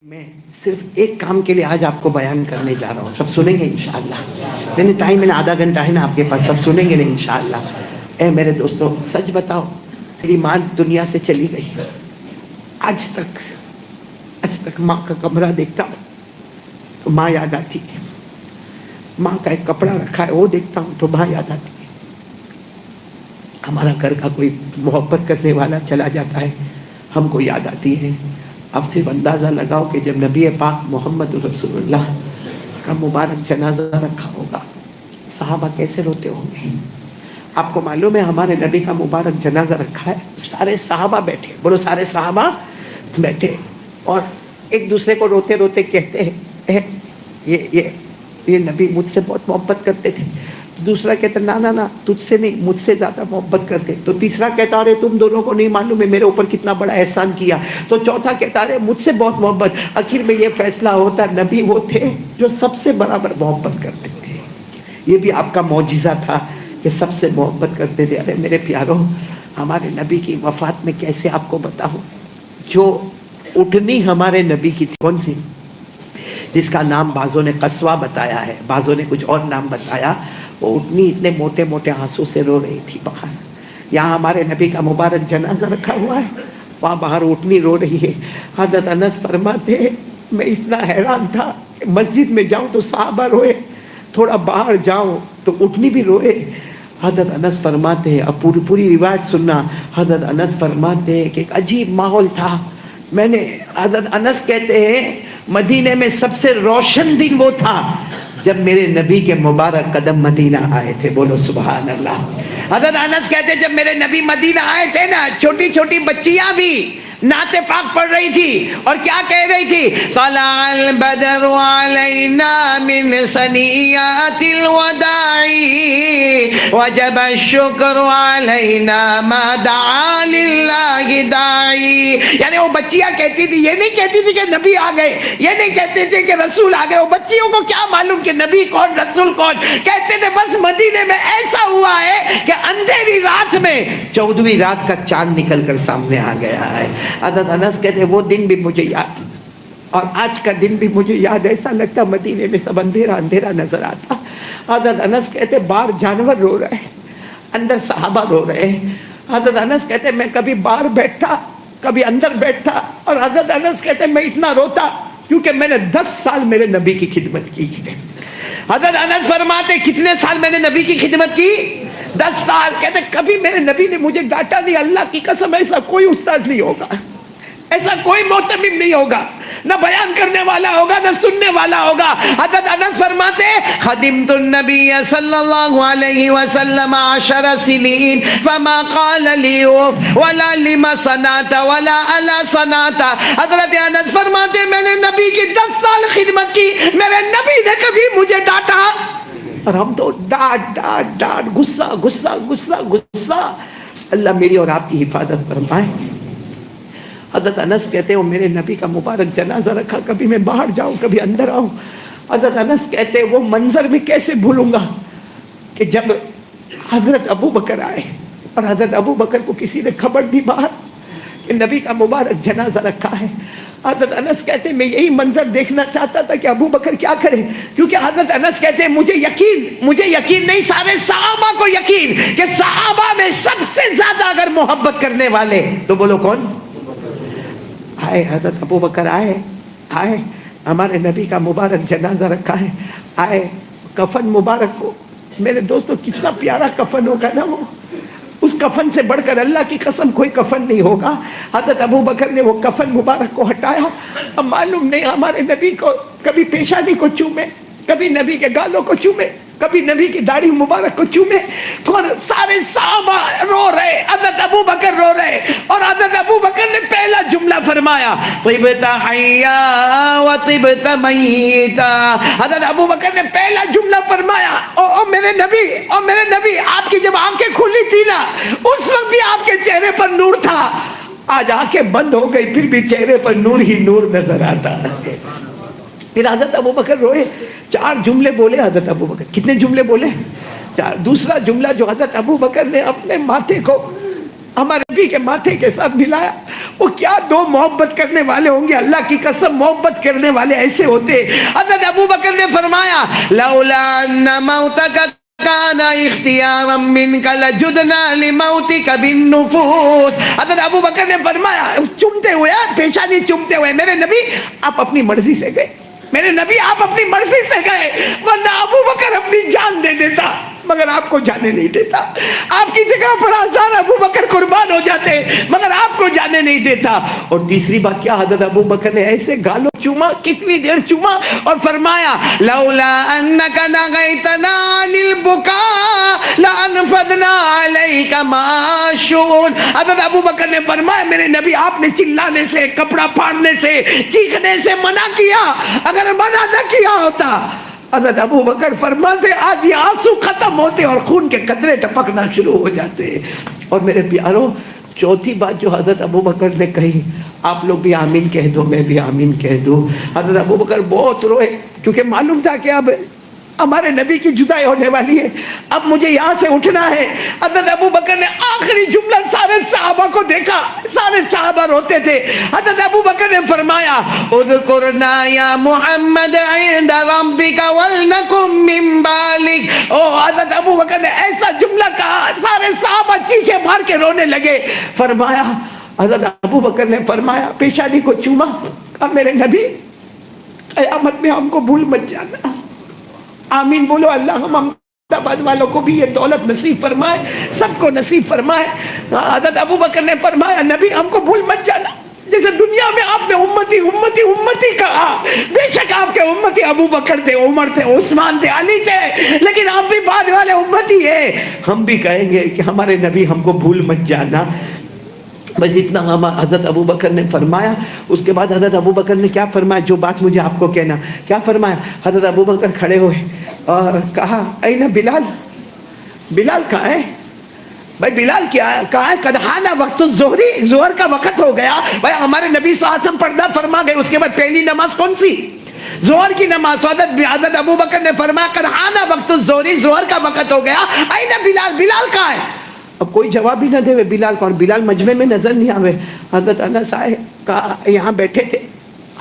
میں صرف ایک کام کے لیے آج آپ کو بیان کرنے جا رہا ہوں. سب سنیں گے انشاءاللہ. میں نے ٹائم میں نے آدھا گھنٹہ ہے نا آپ کے پاس, سب سنیں گے نا انشاءاللہ. اے میرے دوستوں, سچ بتاؤ, میری ماں دنیا سے چلی گئی, آج تک ماں کا کمرہ دیکھتا ہوں تو ماں یاد آتی ہے. ماں کا ایک کپڑا رکھا ہے وہ دیکھتا ہوں تو ماں یاد آتی ہے. ہمارا گھر کا کوئی محبت کرنے والا چلا جاتا ہے, ہم کو یاد آتی ہے. اب صرف اندازہ لگاؤ کہ جب نبی پاک محمد رسول اللہ کا مبارک جنازہ رکھا ہوگا, صحابہ کیسے روتے ہوں گے. آپ کو معلوم ہے ہمارے نبی کا مبارک جنازہ رکھا ہے, سارے صحابہ بیٹھے, بولو سارے صحابہ بیٹھے, اور ایک دوسرے کو روتے روتے کہتے ہیں یہ نبی مجھ سے بہت محبت کرتے تھے. دوسرا کہتا نا تجھ سے نہیں, مجھ سے زیادہ محبت کرتے. تو تیسرا کہتا ارے تم دونوں کو نہیں معلوم ہے میرے اوپر کتنا بڑا احسان کیا. تو چوتھا کہتا ارے مجھ سے بہت محبت. آخر میں یہ فیصلہ ہوتا نبی وہ تھے جو سب سے برابر محبت کرتے تھے. یہ بھی آپ کا معجزہ تھا کہ سب سے محبت کرتے تھے. ارے میرے پیاروں, ہمارے نبی کی وفات میں کیسے آپ کو بتاؤں, جو اٹھنی ہمارے نبی کی تھی, کون سی, جس کا نام بعضوں نے قصوہ بتایا ہے, بعضوں نے کچھ اور نام بتایا. وہ اٹھنی اتنے موٹے موٹے آنسو سے رو رہی تھی باہر. یہاں ہمارے نبی کا مبارک جنازہ رکھا ہوا ہے, وہاں باہر اٹھنی رو رہی ہے. حضرت انس فرماتے ہیں میں اتنا حیران تھا کہ مسجد میں جاؤں تو صحابہ روئے, تھوڑا باہر جاؤں تو اٹھنی بھی روئے. حضرت انس فرماتے ہیں, اب پوری روایت سننا. حضرت انس فرماتے ہیں کہ ایک عجیب ماحول تھا. میں نے, حضرت انس کہتے ہیں مدینے میں سب سے روشن دن وہ تھا جب میرے نبی کے مبارک قدم مدینہ آئے تھے. بولو سبحان اللہ. حضرت انس کہتے جب میرے نبی مدینہ آئے تھے نا, چھوٹی چھوٹی بچیاں بھی نعت پاک پڑھ رہی تھی اور کیا کہہ رہی تھی, طلع البدر علینا من ثنیات الوداع وجب الشکر علینا ما دعا للہ داعی. یعنی وہ بچیاں کہتی تھی, یہ نہیں کہتی تھی کہ نبی آ گئے, یہ نہیں کہتی تھی کہ رسول آ گئے. وہ بچیوں کو کیا معلوم کہ نبی کون رسول کون, کہتے تھے بس مدینے میں ایسا ہوا ہے کہ اندھیری رات میں 14ویں رات کا چاند نکل کر سامنے آ گیا ہے. حضرت انس کہتے وہ دن بھی مجھے یاد, اور آج کا دن بھی مجھے یاد. ایسا لگتا مدینے میں سب اندھیرا اندھیرا نظر آتا. حضرت انس کہتے باہر جانور رو رہے, اندر صحابہ رو رہے. حضرت انس کہتے میں کبھی باہر بیٹھتا کبھی اندر بیٹھتا, اور حضرت انس کہتے میں اتنا روتا کیونکہ میں نے 10 سال میرے نبی کی خدمت کی ہے. حضرت انس فرماتے کتنے سال میں نے نبی کی خدمت کی, 10 سال. کہتے کبھی میرے نبی نے مجھے ڈانٹا نہیں, اللہ کی قسم ایسا کوئی استاذ نہیں ہوگا, ایسا کوئی محتمم نہیں ہوگا, نہ بیان کرنے والا ہوگا نہ سننے والا ہوگا. حضرت انس فرماتے خدمت النبی صلی اللہ علیہ وسلم 10 سنین فما قال لی اوف ولا لما صنعت ولا الا صنعت. حضرت انس فرماتے میں نے نبی کی 10 سال خدمت کی, میرے نبی نے کبھی مجھے ڈانٹا, اور ہم تو ڈانٹ غصہ. اللہ میری اور آپ کی حفاظت فرمائے. حضرت انس کہتے ہیں میرے نبی کا مبارک جنازہ رکھا, کبھی میں باہر جاؤں کبھی اندر آؤں. حضرت انس کہتے ہیں وہ منظر میں کیسے بھولوں گا کہ جب حضرت ابو بکر آئے, اور حضرت ابو بکر کو کسی نے خبر دی باہر کہ نبی کا مبارک جنازہ رکھا ہے. حضرت انس کہتے ہیں میں یہی منظر دیکھنا چاہتا تھا کہ ابو بکر کیا کرے, کیونکہ حضرت انس کہتے ہیں مجھے یقین نہیں, سارے صحابہ کو یقین کہ صحابہ میں سب سے زیادہ اگر محبت کرنے والے تو بولو کون. آئے حضرت ابو بکر آئے, ہمارے نبی کا مبارک جنازہ رکھا ہے. آئے, کفن مبارک کو, میرے دوستو کتنا پیارا کفن ہوگا نا وہ, اس کفن سے بڑھ کر اللہ کی قسم کوئی کفن نہیں ہوگا. حضرت ابو بکر نے وہ کفن مبارک کو ہٹایا. اب معلوم نہیں ہمارے نبی کو کبھی پیشانی کو چومے, کبھی نبی کے گالوں کو چومے, کبھی نبی کی داڑھی مبارک کو چومے. سارے صحابہ رو رہے, حضرت ابو بکر رو رہے, اور حضرت ابو بکر نے پہلا جملہ فرمایا طبت حیا و طبت میتا. حضرت ابو بکر نے پہلا جملہ فرمایا او میرے نبی آپ کی جب آنکھیں کھلی تھی نا اس وقت بھی آپ کے چہرے پر نور تھا, آج آنکھیں بند ہو گئی پھر بھی چہرے پر نور ہی نور نظر آتا. پھر حضرت ابو بکر روئے, 4 جملے بولے حضرت ابو بکر. کتنے جملے بولے, 4. دوسرا جملہ جو حضرت ابو بکر نے اپنے ماتھے کو ہمارے نبی کے ماتھے کے ساتھ ملایا, وہ کیا دو محبت کرنے والے ہوں گے, اللہ کی قسم محبت کرنے والے ایسے ہوتے. حضرت ابو بکر نے فرمایا لولا ان موتک کان اختیارا منک لجدنا لموتک بالنفوس. حضرت ابو بکر نے فرمایا چومتے ہوئے, پیشانی چومتے ہوئے, میرے نبی آپ اپنی مرضی سے گئے, میرے نبی آپ اپنی مرضی سے گئے, ورنہ ابو بکر اپنی جان دے دیتا مگر آپ کو جانے نہیں دیتا. آپ کی جگہ پر ہزار ابو بکر قربان ہو جاتے مگر آپ کو جانے نہیں دیتا. اور تیسری بات کیا, حضرت ابو بکر نے ایسے گالوں چوما, کتنی دیر چوما, اور فرمایا لولا انک نغیتنا عن البکاء لانفضنا علیک معاشون. حضرت ابو بکر نے فرمایا میرے نبی آپ نے چلانے سے, کپڑا پھاڑنے سے, چیخنے سے منع کیا, اگر منع نہ کیا ہوتا حضرت ابو بکر فرماتے آج یہ آنسو ختم ہوتے اور خون کے قطرے ٹپکنا شروع ہو جاتے. اور میرے پیاروں, چوتھی بات جو حضرت ابو بکر نے کہی, آپ لوگ بھی آمین کہہ دو, میں بھی آمین کہہ دوں. حضرت ابو بکر بہت روئے کیونکہ معلوم تھا کہ اب ہمارے نبی کی جدائی ہونے والی ہے, اب مجھے یہاں سے اٹھنا ہے. حضرت ابو بکر نے آخری جملہ سارے صحابہ کو دیکھا, سارے صحابہ روتے تھے. حضرت ابو بکر نے فرمایا اذکرنا یا محمد عند ربک ولنکم من بالک. او حضرت ابو بکر نے ایسا جملہ کہا, سارے صحابہ چیخے مار کے رونے لگے. فرمایا حضرت ابو بکر نے فرمایا, پیشانی کو چوما, کہا میرے نبی قیامت میں ہم کو بھول مت جانا. آمین بولو. اللہ ہم احمد آباد والوں کو بھی یہ دولت نصیب فرمائے, سب کو نصیب فرمائے. حضرت ابو بکر نے فرمایا نبی ہم کو بھول مت جانا. جیسے دنیا میں آپ نے امتی امتی امتی کہا, بے شک آپ کے امتی ابو بکر تھے, عمر تھے, عثمان تھے, علی تھے, لیکن آپ بھی بعد والے امتی ہیں. ہم بھی کہیں گے کہ ہمارے نبی ہم کو بھول مت جانا. بس اتنا حضرت ابو بکر نے فرمایا. اس کے بعد حضرت ابو بکر نے کیا فرمایا, جو بات مجھے آپ کو کہنا, کیا فرمایا. حضرت ابو بکر کھڑے ہوئے اور کہا اینا بلال, بلال کہاں ہے بھائی, بلال کیا کہاں ہے. قدحانہ وقت الظہری, ظہر کا وقت ہو گیا. بھائی ہمارے نبی صلی اللہ علیہ وسلم پردہ فرما گئے. اس کے بعد پہلی نماز کون سی, ظہر کی نماز. حضرت ابو بکر نے فرمایا قدحانہ وقت الظہری, ظہر کا وقت ہو گیا, اینا بلال, بلال کہاں ہے. اب کوئی جواب ہی نہ دے بلال کون. بلال مجمع میں نظر نہیں آوے. حضرت انس آئے, کہا یہاں بیٹھے تھے,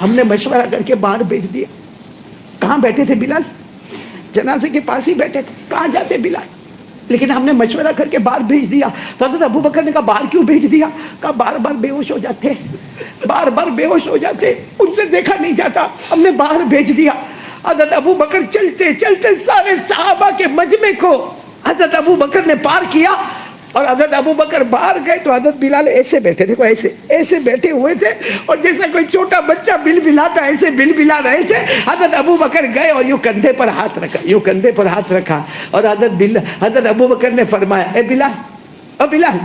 ہم نے مشورہ کر کے باہر بھیج دیا. کہاں بیٹھے تھے بلال, جنازے کے پاس ہی بیٹھے تھے. کہاں جاتے بلال, لیکن ہم نے مشورہ کر کے باہر بھیج دیا. تو حضرت ابو بکر نے کہا باہر کیوں بھیج دیا. کہا بار بار بے ہوش ہو جاتے, بار بار بے ہوش ہو جاتے, ان سے دیکھا نہیں جاتا, ہم نے باہر بھیج دیا. حضرت ابو بکر چلتے چلتے سارے صحابہ کے مجمع کو حضرت ابو بکر نے پار کیا. اور حضرت ابو بکر باہر گئے تو حضرت بلال ایسے بیٹھے تھے, ایسے ایسے بیٹھے ہوئے تھے, اور جیسے کوئی چھوٹا بچہ بل بلاتا ایسے بل بلا رہے تھے. حضرت ابو بکر گئے اور یوں کندھے پر ہاتھ رکھا, یوں کندھے پر ہاتھ رکھا, اور حضرت ابو بکر نے فرمایا اے بلال, او بلال,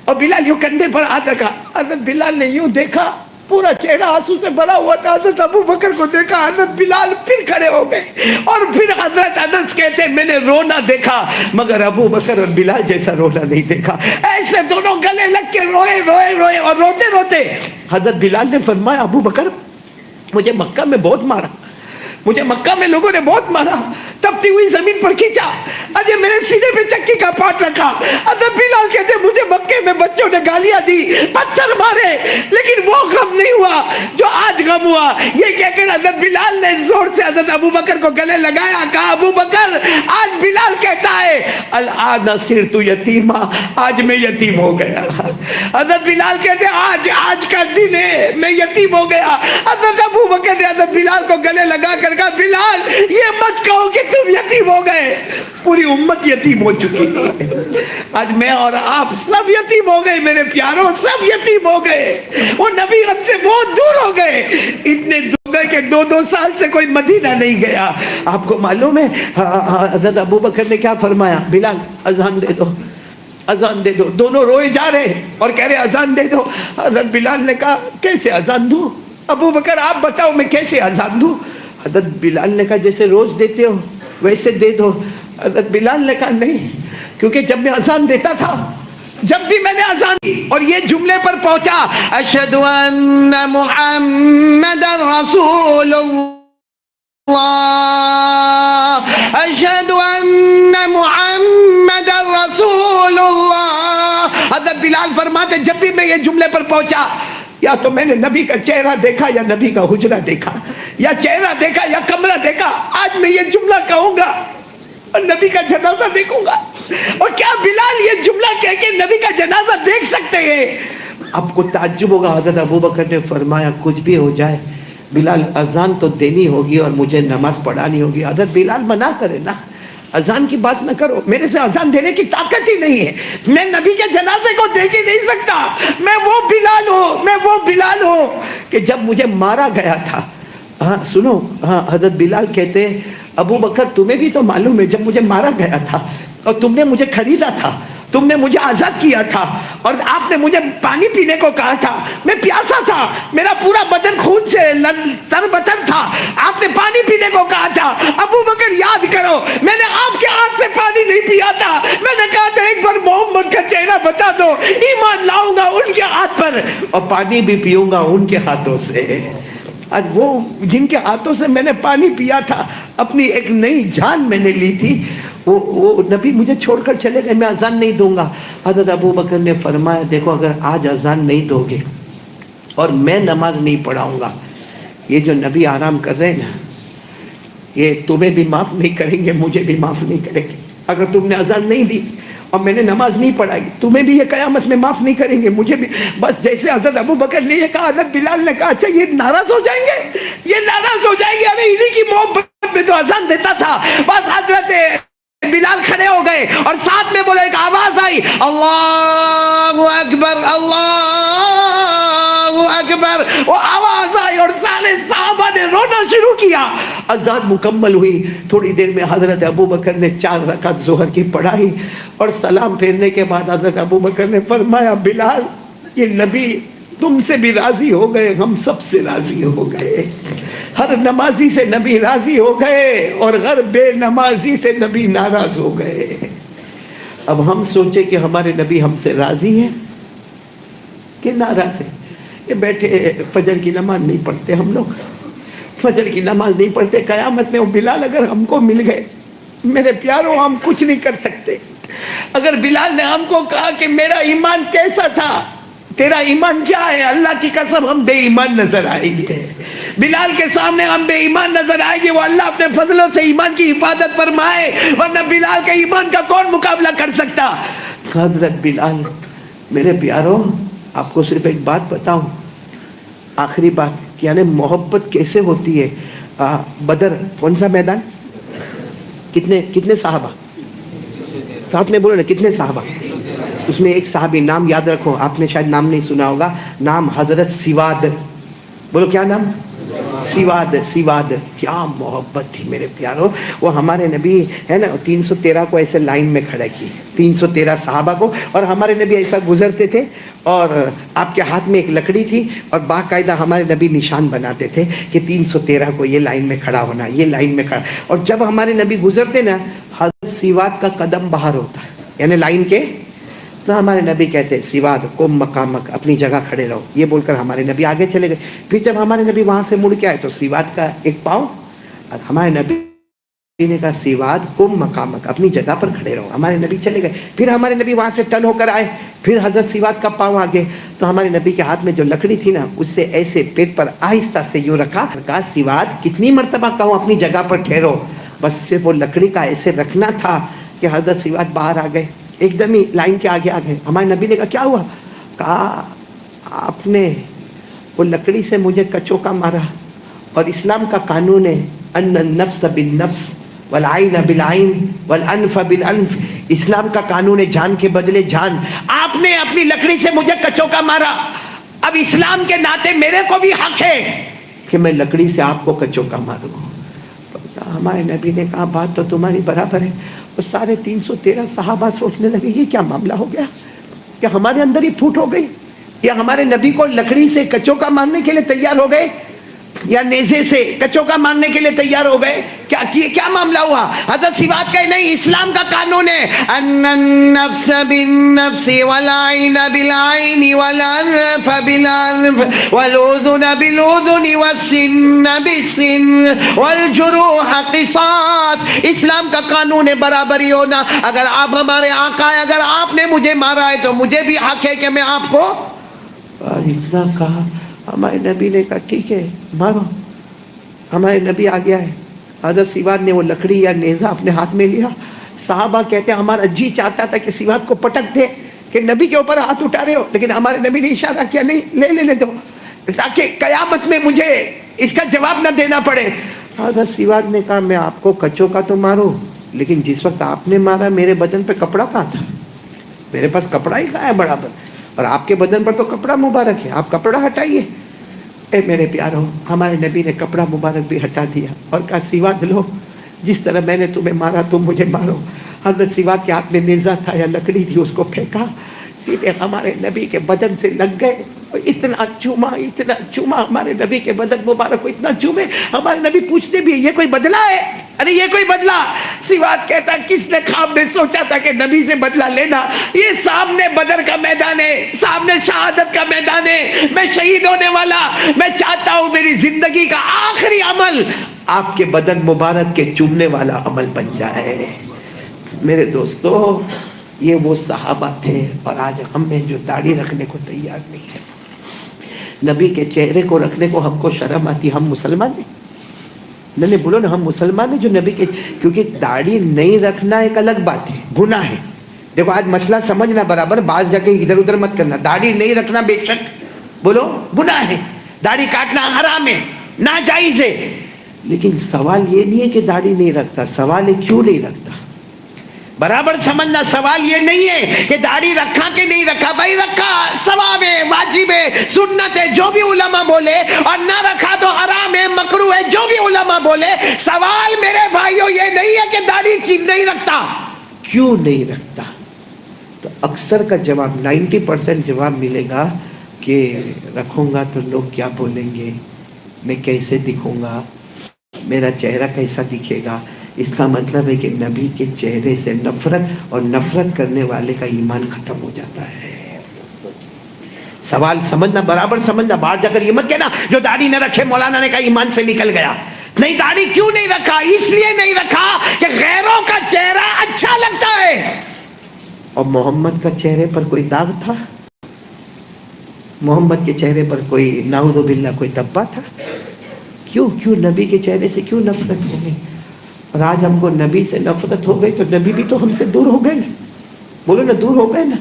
اور بلال یوں کندھے پر ہاتھ رکھا. حضرت بلال نے یوں دیکھا, پورا چہرہ آنسو سے بھرا ہوا تھا. حضرت ابو بکر کو دیکھا, حضرت بلال پھر کھڑے ہو گئے. اور پھر حضرت انس کہتے میں نے رونا دیکھا مگر ابو بکر اور بلال جیسا رونا نہیں دیکھا. ایسے دونوں گلے لگ کے روئے روئے روئے, اور روتے روتے حضرت بلال نے فرمایا ابو بکر مجھے مکہ میں بہت مارا, مجھے مکہ میں لوگوں نے بہت مارا, تپتی ہوئی زمین پر کھینچا, اجے میرے سینے پہ چکی کا پاٹ رکھا. حضرت بلال کہتے مجھے مکے میں بچوں نے گالیاں دی, پتھر مارے, لیکن وہ غم نہیں ہوا جو آج غم ہوا. یہ کہہ کر حضرت بلال نے زور سے حضرت ابو بکر کو گلے لگایا. کہا ابو بکر آج بلال کہتا ہے الآن صرت یتیما, آج میں یتیم ہو گیا. حضرت بلال کہتے آج کا دن ہے میں یتیم ہو گیا. حضرت ابو بکر نے حضرت بلال کو گلے لگا کر کہا بلال یہ مت کہو کہ تم یتیم ہو گئے, پوری امت یتیم ہو چکی ہے. آج میں اور آپ سب یتیم ہو گئے میرے پیاروں, سب یتیم ہو گئے. وہ نبی ہم سے بہت دور ہو گئے, اتنے دور گئے کہ 2 سال سے کوئی مدینہ نہیں گیا. آپ کو معلوم ہے حضرت ابو بکر نے کیا فرمایا, بلال اذان دے دو, اذان دے دو. دونوں روئے جا رہے اور کہہ رہے اذان دے دو. حضرت بلال نے کہا کیسے اذان دوں, ابو بکر آپ بتاؤ میں کیسے اذان دوں. حضرت بلال نے کہا جیسے روز دیتے ہو ویسے دے دو. حضرت بلال نے کہا نہیں, کیونکہ جب میں اذان دیتا تھا, جب بھی میں نے اذان دی اور یہ جملے پر پہنچا اشہد ان محمد رسول اللہ, اشہد ان محمد رسول اللہ. حضرت بلال فرماتے جب بھی میں یہ جملے پر پہنچا یا تو میں نے نبی کا چہرہ دیکھا یا نبی کا حجرہ دیکھا، یا چہرہ دیکھا یا کمرہ دیکھا. آج میں یہ جملہ کہوں گا اور نبی کا جنازہ دیکھوں گا. اور کیا بلال یہ جملہ کہہ کے نبی کا جنازہ دیکھ سکتے ہیں؟ آپ کو تعجب ہوگا. حضرت ابوبکر نے فرمایا کچھ بھی ہو جائے بلال اذان تو دینی ہوگی اور مجھے نماز پڑھانی ہوگی. حضرت بلال منع کرے نا، اذان کی بات نہ کرو، میرے سے اذان دینے کی طاقت ہی نہیں ہے، میں نبی کے جنازے کو دیکھ ہی نہیں سکتا. میں وہ بلال ہوں کہ جب مجھے مارا گیا تھا. ہاں سنو، ہاں حضرت بلال کہتے ابو بکر تمہیں بھی تو معلوم ہے جب مجھے مارا گیا تھا اور تم نے مجھے خریدا تھا، تم نے مجھے آزاد کیا تھا اور آپ نے مجھے پانی پینے کو کہا تھا، میں پیاسا تھا، میرا پورا بدن خون سے تربتر تھا، آپ نے پانی پینے کو کہا تھا. ابو بکر یاد کرو، میں نے آپ کے ہاتھ سے پانی نہیں پیا تھا، میں نے کہا تھا ایک بار محمد کا چہرہ بتا دو، ایمان لاؤں گا ان کے ہاتھ پر اور پانی بھی پیوں گا ان کے ہاتھوں سے. آج وہ جن کے ہاتھوں سے میں نے پانی پیا تھا، اپنی ایک نئی جان میں نے لی تھی، وہ نبی مجھے چھوڑ کر چلے گئے، میں اذان نہیں دوں گا. حضرت ابو بکر نے فرمایا دیکھو اگر آج اذان نہیں دو گے اور میں نماز نہیں پڑھاؤں گا، یہ جو نبی آرام کر رہے ہیں نا، یہ تمہیں بھی معاف نہیں کریں گے، مجھے بھی معاف نہیں کریں گے. اگر تم نے اذان نہیں دی اور میں نے نماز نہیں پڑھائی، تمہیں بھی یہ قیامت میں معاف نہیں کریں گے، مجھے بھی. بس جیسے حضرت ابو بکر نے یہ کہا، حضرت بلال نے کہا اچھا یہ ناراض ہو جائیں گے، یہ ناراض ہو جائیں گے، ارے انہی کی محبت میں تو اذان دیتا تھا. بس حضرت بلال کھڑے ہو گئے اور ساتھ میں بولے، ایک آواز آئی، اللہ اکبر اللہ اکبر. وہ آواز آئی اور سارے صحابہ نے رونا شروع کیا. اذان مکمل ہوئی، تھوڑی دیر میں حضرت ابو بکر نے 4 رکعت ظہر کی پڑھائی اور سلام پھیرنے کے بعد حضرت ابو بکر نے فرمایا بلال یہ نبی تم سے بھی راضی ہو گئے، ہم سب سے راضی ہو گئے. ہر نمازی سے نبی راضی ہو گئے اور ہر بے نمازی سے نبی ناراض ہو گئے. اب ہم سوچیں کہ ہمارے نبی ہم سے راضی ہیں کہ ناراض ہیں. یہ بیٹھے فجر کی نماز نہیں پڑھتے، ہم لوگ فجر کی نماز نہیں پڑھتے. قیامت میں وہ بلال اگر ہم کو مل گئے، میرے پیاروں ہم کچھ نہیں کر سکتے. اگر بلال نے ہم کو کہا کہ میرا ایمان کیسا تھا، تیرا ایمان کیا ہے، اللہ کی قسم ہم بے ایمان نظر آئیں گے. بلال کے سامنے ہم بے ایمان نظر آئیں گے. وہ اللہ اپنے فضلوں سے ایمان کی حفاظت فرمائے، ورنہ بلال کے ایمان کا کون مقابلہ کر سکتا. حضرت بلال، میرے پیاروں آپ کو صرف ایک بات بتاؤں، آخری بات، یعنی محبت کیسے ہوتی ہے. بدر کون سا میدان، کتنے صحابہ ساتھ میں بولو نا، کتنے صحابہ؟ اس میں ایک صحابی، نام یاد رکھو، آپ نے شاید نام نہیں سنا ہوگا، نام حضرت سواد. بولو کیا نام؟ سواد. سواد کیا محبت تھی میرے پیاروں. وہ ہمارے نبی ہے نا 313 کو ایسے لائن میں کھڑا کی، 313 صحابہ کو، اور ہمارے نبی ایسا گزرتے تھے اور آپ کے ہاتھ میں ایک لکڑی تھی اور باقاعدہ ہمارے نبی نشان بناتے تھے کہ 313 کو یہ لائن میں کھڑا ہونا، یہ لائن میں کھڑا. اور جب ہمارے نبی گزرتے نا، حضرت سواد کا قدم باہر ہوتا ہے، یعنی لائن کے، تو ہمارے نبی کہتے سواد قم مقامک، اپنی جگہ کھڑے رہو. یہ بول کر ہمارے نبی آگے چلے گئے. پھر جب ہمارے نبی وہاں سے مڑ کے آئے تو سواد کا ایک پاؤں، ہمارے نبی نے کہا سواد قم مقامک، اپنی جگہ پر کھڑے رہو. ہمارے نبی چلے گئے. پھر ہمارے نبی وہاں سے ٹن ہو کر آئے، پھر حضرت سواد کا پاؤں آگے، تو ہمارے نبی کے ہاتھ میں جو لکڑی تھی نا، اس سے ایسے پیٹ پر آہستہ سے یوں رکھا. کہا سواد کتنی مرتبہ کہوں اپنی جگہ پر ٹھہرو. بس صرف وہ لکڑی کا ایسے رکھنا تھا کہ حضرت سواد باہر آ گئے، ایک دم ہی لائن کے آگے آ گئے. ہمارے نبی نے کہا کیا ہوا؟ کہا آپ نے وہ لکڑی سے مجھے کچوکا مارا، اور اسلام کا قانون ہے ان النفس بالنفس والعین بالعین والانف بالانف. اسلام کا قانون ہے جان کے بدلے جان. آپ نے اپنی لکڑی سے مجھے کچوکا مارا، اب اسلام کے ناطے میرے کو بھی حق ہے کہ میں لکڑی سے آپ کو کچوکا ماروں. ہمارے نبی نے کہا بات تو تمہاری برابر ہے. اور سارے 313 صحابہ سوچنے لگے یہ کیا معاملہ ہو گیا، کہ ہمارے اندر ہی پھوٹ ہو گئی، یا ہمارے نبی کو لکڑی سے کچوکا مارنے کے لیے تیار ہو گئے، یا نیزے سے کچوکا مارنے کے لیے تیار ہو گئے. کیا معاملہ ہوا؟ حضرت سواد کہے نہیں، اسلام کا قانون ہے ان النفس بالنفس والعین بالعین والانف بالانف والاذن بالاذن والسن بالسن والجروح قصاص. اسلام کا قانون ہے برابری ہونا. اگر آپ ہمارے آقا ہیں، اگر آپ نے مجھے مارا ہے تو مجھے بھی حق ہے کہ میں آپ کو اور اتنا کہا, ہمارے نبی نے کہا ٹھیک ہے مارو. ہمارے نبی آ گیا ہے. حضرت سواد نے وہ لکڑی یا نیزہ اپنے ہاتھ میں لیا. صحابہ کہتے ہیں ہمارا جی چاہتا تھا کہ سواد کو پٹک دے کہ نبی کے اوپر ہاتھ اٹھا رہے ہو, لیکن ہمارے نبی نے اشارہ کیا نہیں, لے دو تاکہ قیامت میں مجھے اس کا جواب نہ دینا پڑے. حضرت سواد نے کہا میں آپ کو کچوں کا تو ماروں, لیکن جس وقت آپ نے مارا میرے بدن پہ کپڑا کہاں تھا؟ میرے پاس کپڑا ہی کہاں ہے برابر, اور آپ کے بدن پر تو کپڑا مبارک ہے, آپ کپڑا ہٹائیے. اے میرے پیارو, ہمارے نبی نے کپڑا مبارک بھی ہٹا دیا اور کہا سواد لو, جس طرح میں نے تمہیں مارا تم مجھے مارو. حضرت سواد کے ہاتھ میں نیزہ تھا یا لکڑی تھی, اس کو پھینکا, سیدھے ہمارے نبی کے بدن سے لگ گئے. اتنا چوما ہمارے نبی کے بدن مبارک کو, اتنا چومے. ہمارے نبی پوچھتے بھی یہ کوئی بدلہ ہے؟ ارے یہ کوئی بدلہ؟ سواد کہتا کس نے خواب میں سوچا تھا کہ نبی سے بدلہ لینا؟ یہ سامنے بدر کا میدان ہے, سامنے شہادت کا میدان ہے, میں شہید ہونے والا. میں چاہتا ہوں میری زندگی کا آخری عمل آپ کے بدن مبارک کے چومنے والا عمل بن جائے. میرے دوستو, یہ وہ صحابہ تھے, اور آج ہم میں جو داڑھی رکھنے کو تیار نہیں ہے, نبی کے چہرے کو رکھنے کو ہم کو شرم آتی. ہم مسلمان ہیں, نہیں بولو نا, ہم مسلمان ہیں جو نبی کے, کیونکہ داڑھی نہیں رکھنا ایک الگ بات ہے, گناہ ہے. دیکھو آج مسئلہ سمجھنا برابر, بعض جگہ ادھر ادھر مت کرنا. داڑھی نہیں رکھنا بے شک بولو گناہ ہے, داڑھی کاٹنا حرام ہے, ناجائز ہے. لیکن سوال یہ نہیں ہے کہ داڑھی نہیں رکھتا, سوال ہے کیوں نہیں رکھتا. برابر سمجھنا, سوال یہ نہیں ہے کہ داڑھی رکھا کہ نہیں رکھا. بھائی رکھا ثواب ہے, واجب ہے, سنت ہے, جو بھی علماء بولے, اور نہ رکھا تو حرام ہے, مکروہ ہے, جو بھی علماء بولے. سوال میرے بھائیوں یہ نہیں ہے کہ داڑھی نہیں رکھتا, کیوں نہیں رکھتا. تو اکثر کا جواب 90% جواب ملے گا کہ رکھوں گا تو لوگ کیا بولیں گے, میں کیسے دکھوں گا, میرا چہرہ کیسا دکھے گا. اس کا مطلب ہے کہ نبی کے چہرے سے نفرت, اور نفرت کرنے والے کا ایمان ختم ہو جاتا ہے. سوال سمجھنا, برابر سمجھنا. باہر جا کر یہ مت کہنا جو داڑھی نہ رکھے مولانا نے کہا ایمان سے نکل گیا. نہیں, داڑھی کیوں نہیں رکھا؟ اس لیے نہیں رکھا کہ غیروں کا چہرہ اچھا لگتا ہے. اور محمد کا چہرے پر کوئی داغ تھا؟ محمد کے چہرے پر کوئی نعوذ باللہ کوئی دبا تھا؟ کیوں نبی کے چہرے سے کیوں نفرت ہو گئی؟ اور آج ہم کو نبی سے نفرت ہو گئی تو نبی بھی تو ہم سے دور ہو گئے نا. بولو نا, دور ہو گئے نا.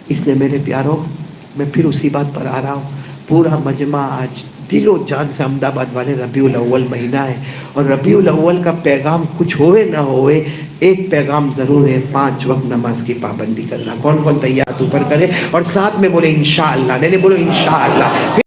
اس لیے میرے پیاروں, میں پھر اسی بات پر آ رہا ہوں. پورا مجمع آج دل و جان سے احمد آباد والے ربیع الاول مہینہ ہے, اور ربیع الاول کا پیغام کچھ ہوئے نہ ہوئے, ایک پیغام ضرور ہے, 5 وقت نماز کی پابندی کرنا. کون کون تیار اوپر کرے اور ساتھ میں بولے انشاءاللہ. نہیں بولو انشاءاللہ.